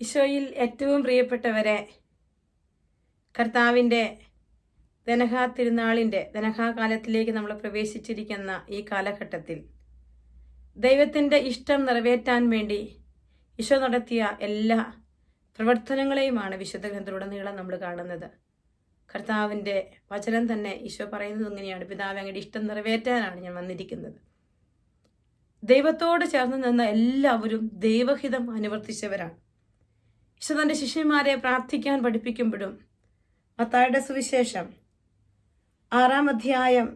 ഈശോയിൽ ഏറ്റവും പ്രിയപ്പെട്ടവരെ, കർത്താവിൻ്റെ ധനഹാ തിരുനാളിൻ്റെ ധനഹാകാലത്തിലേക്ക് നമ്മൾ പ്രവേശിച്ചിരിക്കുന്ന ഈ കാലഘട്ടത്തിൽ ദൈവത്തിൻ്റെ ഇഷ്ടം നിറവേറ്റാൻ വേണ്ടി ഈശോ നടത്തിയ എല്ലാ പ്രവർത്തനങ്ങളെയുമാണ് വിശുദ്ധ ഗ്രന്ഥത്തിലുടനീളം നമ്മൾ കാണുന്നത്. കർത്താവിൻ്റെ വചനം തന്നെ ഈശോ പറയുന്നത് ഇങ്ങനെയാണ്: പിതാവേ, അങ്ങയുടെ ഇഷ്ടം നിറവേറ്റാനാണ് ഞാൻ വന്നിരിക്കുന്നത്. ദൈവത്തോട് ചേർന്ന് നിന്ന എല്ലാവരും ദൈവഹിതം അനുവർത്തിച്ചവരാണ്. ഈശോ തൻ്റെ ശിഷ്യന്മാരെ പ്രാർത്ഥിക്കാൻ പഠിപ്പിക്കുമ്പോഴും മത്തായിയുടെ സുവിശേഷം 6-ാം അധ്യായം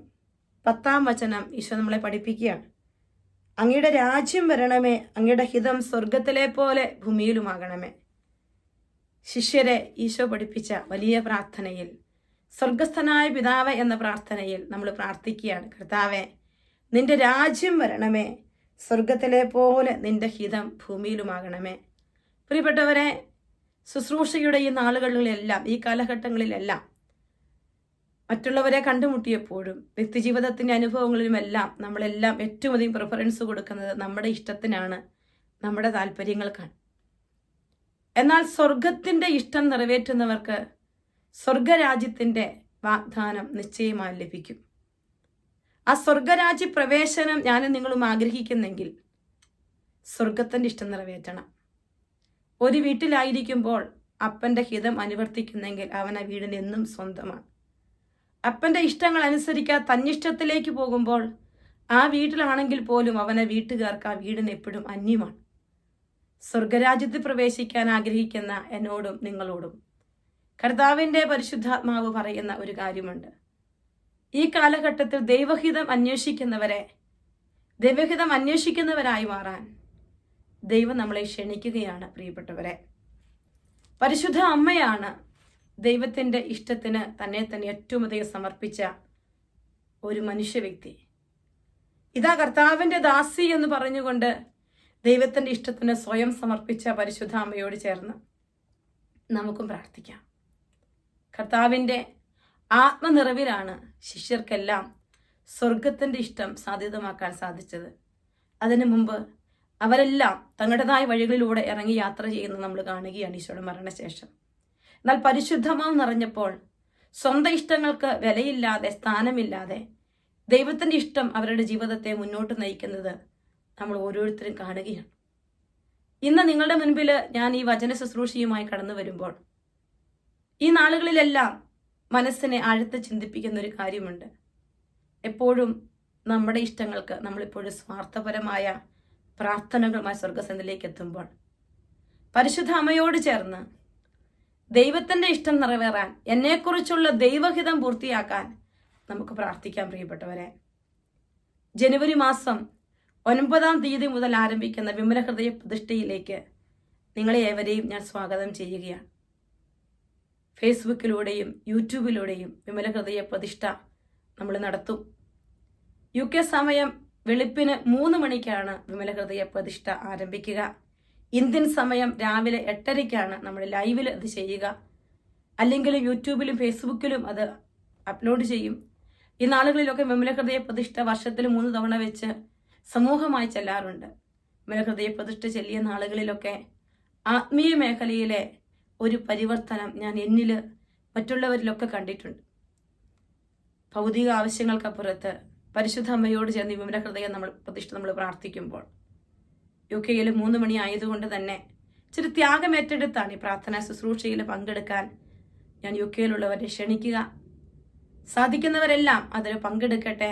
10-ാം വചനം ഈശോ നമ്മളെ പഠിപ്പിക്കുകയാണ്: അങ്ങയുടെ രാജ്യം വരണമേ, അങ്ങയുടെ ഹിതം സ്വർഗത്തിലെ പോലെ ഭൂമിയിലുമാകണമേ. ശിഷ്യരെ ഈശോ പഠിപ്പിച്ച വലിയ പ്രാർത്ഥനയിൽ, സ്വർഗസ്ഥനായ പിതാവേ എന്ന പ്രാർത്ഥനയിൽ നമ്മൾ പ്രാർത്ഥിക്കുകയാണ്: കർത്താവേ, നിന്റെ രാജ്യം വരണമേ, സ്വർഗത്തിലെ പോലെ നിന്റെ ഹിതം ഭൂമിയിലുമാകണമേ. പ്രിയപ്പെട്ടവരെ, ശുശ്രൂഷയുടെ ഈ നാളുകളിലെല്ലാം, ഈ കാലഘട്ടങ്ങളിലെല്ലാം മറ്റുള്ളവരെ കണ്ടുമുട്ടിയപ്പോഴും വ്യക്തിജീവിതത്തിൻ്റെ അനുഭവങ്ങളിലുമെല്ലാം നമ്മളെല്ലാം ഏറ്റവും അധികം പ്രിഫറൻസ് കൊടുക്കുന്നത് നമ്മുടെ ഇഷ്ടത്തിനാണ്, നമ്മുടെ താല്പര്യങ്ങൾക്കാണ്. എന്നാൽ സ്വർഗത്തിൻ്റെ ഇഷ്ടം നിറവേറ്റുന്നവർക്ക് സ്വർഗരാജ്യത്തിൻ്റെ വാഗ്ദാനം നിശ്ചയമായി ലഭിക്കും. ആ സ്വർഗരാജ്യ പ്രവേശനം ഞാനും നിങ്ങളും ആഗ്രഹിക്കുന്നെങ്കിൽ സ്വർഗത്തിൻ്റെ ഇഷ്ടം നിറവേറ്റണം. ഒരു വീട്ടിലായിരിക്കുമ്പോൾ അപ്പൻ്റെ ഹിതം അനുവർത്തിക്കുന്നെങ്കിൽ അവൻ ആ വീടിന് എന്നും സ്വന്തമാണ്. അപ്പൻ്റെ ഇഷ്ടങ്ങൾ അനുസരിക്കാതെ തന്നിഷ്ടത്തിലേക്ക് പോകുമ്പോൾ ആ വീട്ടിലാണെങ്കിൽ പോലും അവനെ വീട്ടുകാർക്ക് ആ വീടിന് എപ്പോഴും അന്യമാണ്. സ്വർഗരാജ്യത്തിൽ പ്രവേശിക്കാൻ ആഗ്രഹിക്കുന്ന എന്നോടും നിങ്ങളോടും കർത്താവിൻ്റെ പരിശുദ്ധാത്മാവ് പറയുന്ന ഒരു കാര്യമുണ്ട്: ഈ കാലഘട്ടത്തിൽ ദൈവഹിതം അന്വേഷിക്കുന്നവരായി മാറാൻ ദൈവം നമ്മളെ ക്ഷണിക്കുകയാണ്. പ്രിയപ്പെട്ടവരെ, പരിശുദ്ധ അമ്മയാണ് ദൈവത്തിൻ്റെ ഇഷ്ടത്തിന് തന്നെ ഏറ്റവും അധികം സമർപ്പിച്ച ഒരു മനുഷ്യ വ്യക്തി. ഇതാ കർത്താവിൻ്റെ ദാസി എന്ന് പറഞ്ഞുകൊണ്ട് ദൈവത്തിൻ്റെ ഇഷ്ടത്തിന് സ്വയം സമർപ്പിച്ച പരിശുദ്ധ അമ്മയോട് ചേർന്ന് നമുക്കും പ്രാർത്ഥിക്കാം. കർത്താവിൻ്റെ ആത്മനിറവിലാണ് ശിഷ്യർക്കെല്ലാം സ്വർഗത്തിൻ്റെ ഇഷ്ടം സാധ്യതമാക്കാൻ സാധിച്ചത്. അതിനു മുമ്പ് അവരെല്ലാം തങ്ങളുടേതായ വഴികളിലൂടെ ഇറങ്ങി യാത്ര ചെയ്യുന്നത് നമ്മൾ കാണുകയാണ് ഈശോയുടെ മരണശേഷം. എന്നാൽ പരിശുദ്ധമാവ് നിറഞ്ഞപ്പോൾ സ്വന്തം ഇഷ്ടങ്ങൾക്ക് വിലയില്ലാതെ, സ്ഥാനമില്ലാതെ ദൈവത്തിൻ്റെ ഇഷ്ടം അവരുടെ ജീവിതത്തെ മുന്നോട്ട് നയിക്കുന്നത് നമ്മൾ ഓരോരുത്തരും കാണുകയാണ്. ഇന്ന് നിങ്ങളുടെ മുൻപിൽ ഞാൻ ഈ വചന ശുശ്രൂഷയുമായി കടന്നു വരുമ്പോൾ ഈ നാളുകളിലെല്ലാം മനസ്സിനെ ആഴത്ത് ചിന്തിപ്പിക്കുന്ന ഒരു കാര്യമുണ്ട്. എപ്പോഴും നമ്മുടെ ഇഷ്ടങ്ങൾക്ക് നമ്മളിപ്പോഴും സ്വാർത്ഥപരമായ പ്രാർത്ഥനകളുമായി സ്വർഗസന്നിധിയിലേക്ക് എത്തുമ്പോൾ പരിശുദ്ധ അമ്മയോട് ചേർന്ന് ദൈവത്തിൻ്റെ ഇഷ്ടം നിറവേറാൻ, എന്നെക്കുറിച്ചുള്ള ദൈവഹിതം പൂർത്തിയാക്കാൻ നമുക്ക് പ്രാർത്ഥിക്കാം. പ്രിയപ്പെട്ടവരെ, ജനുവരി മാസം 9-ാം തീയതി മുതൽ ആരംഭിക്കുന്ന വിമല ഹൃദയ പ്രതിഷ്ഠയിലേക്ക് നിങ്ങളെ ഏവരെയും ഞാൻ സ്വാഗതം ചെയ്യുകയാണ്. ഫേസ്ബുക്കിലൂടെയും യൂട്യൂബിലൂടെയും വിമല ഹൃദയ പ്രതിഷ്ഠ നമ്മൾ നടത്തും. UK സമയം വെളുപ്പിന് 3 മണിക്കാണ് വിമല ഹൃദയ പ്രതിഷ്ഠ ആരംഭിക്കുക. ഇന്ത്യൻ സമയം രാവിലെ 8:30-ക്കാണ് നമ്മൾ ലൈവിൽ അത് ചെയ്യുക. അല്ലെങ്കിൽ യൂട്യൂബിലും ഫേസ്ബുക്കിലും അത് അപ്ലോഡ് ചെയ്യും. ഈ നാളുകളിലൊക്കെ വിമല ഹൃദയ പ്രതിഷ്ഠ വർഷത്തിൽ 3 തവണ വെച്ച് സമൂഹമായി ചെല്ലാറുണ്ട്. വിമല ഹൃദയ പ്രതിഷ്ഠ ചെല്ലിയ നാളുകളിലൊക്കെ ആത്മീയ മേഖലയിലെ ഒരു പരിവർത്തനം ഞാൻ എന്നിൽ, മറ്റുള്ളവരിലൊക്കെ കണ്ടിട്ടുണ്ട്. ഭൗതിക ആവശ്യങ്ങൾക്കപ്പുറത്ത് പരിശുദ്ധ അമ്മയോട് ചേർന്ന് വിമല ഹൃദയം പ്രതിഷ്ഠ നമ്മൾ പ്രാർത്ഥിക്കുമ്പോൾ UK 3 മണി ആയതുകൊണ്ട് തന്നെ ഇച്ചിരി ത്യാഗം ഏറ്റെടുത്താണ് ഈ പ്രാർത്ഥനാ ശുശ്രൂഷയിൽ പങ്കെടുക്കാൻ ഞാൻ UK ക്ഷണിക്കുക. സാധിക്കുന്നവരെല്ലാം അതിൽ പങ്കെടുക്കട്ടെ,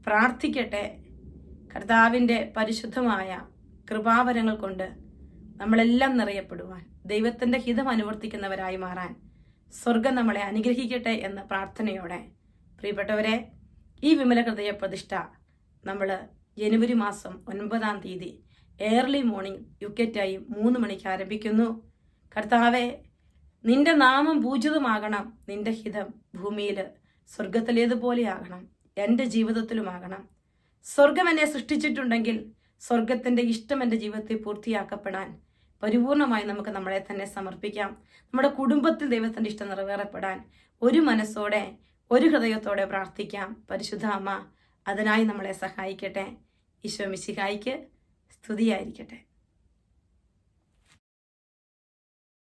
പ്രാർത്ഥിക്കട്ടെ. കർത്താവിൻ്റെ പരിശുദ്ധമായ കൃപാവരങ്ങൾ കൊണ്ട് നമ്മളെല്ലാം നിറയപ്പെടുവാൻ, ദൈവത്തിൻ്റെ ഹിതം അനുവർത്തിക്കുന്നവരായി മാറാൻ സ്വർഗം നമ്മളെ അനുഗ്രഹിക്കട്ടെ എന്ന പ്രാർത്ഥനയോടെ, പ്രിയപ്പെട്ടവരെ, ഈ വിമല ഹൃദയ പ്രതിഷ്ഠ നമ്മൾ ജനുവരി മാസം 9-ാം തീയതി ഏർലി മോർണിംഗ് UK ടൈം 3 മണിക്ക് ആരംഭിക്കുന്നു. കർത്താവെ, നിന്റെ നാമം പൂജിതമാകണം, നിന്റെ ഹിതം ഭൂമിയിൽ സ്വർഗത്തിലേതുപോലെയാകണം, എൻ്റെ ജീവിതത്തിലുമാകണം. സ്വർഗം എന്നെ സൃഷ്ടിച്ചിട്ടുണ്ടെങ്കിൽ സ്വർഗത്തിൻ്റെ ഇഷ്ടം എൻ്റെ ജീവിതത്തിൽ പൂർത്തിയാക്കപ്പെടാൻ പരിപൂർണമായി നമുക്ക് നമ്മളെ തന്നെ സമർപ്പിക്കാം. നമ്മുടെ കുടുംബത്തിൽ ദൈവത്തിൻ്റെ ഇഷ്ടം നിറവേറപ്പെടാൻ ഒരു മനസ്സോടെ, ഒരു ഹൃദയത്തോടെ പ്രാർത്ഥിക്കാം. പരിശുദ്ധ അമ്മ അതിനായി നമ്മളെ സഹായിക്കട്ടെ. ഈശോ മിശിഹായിക്ക് സ്തുതിയായിരിക്കട്ടെ.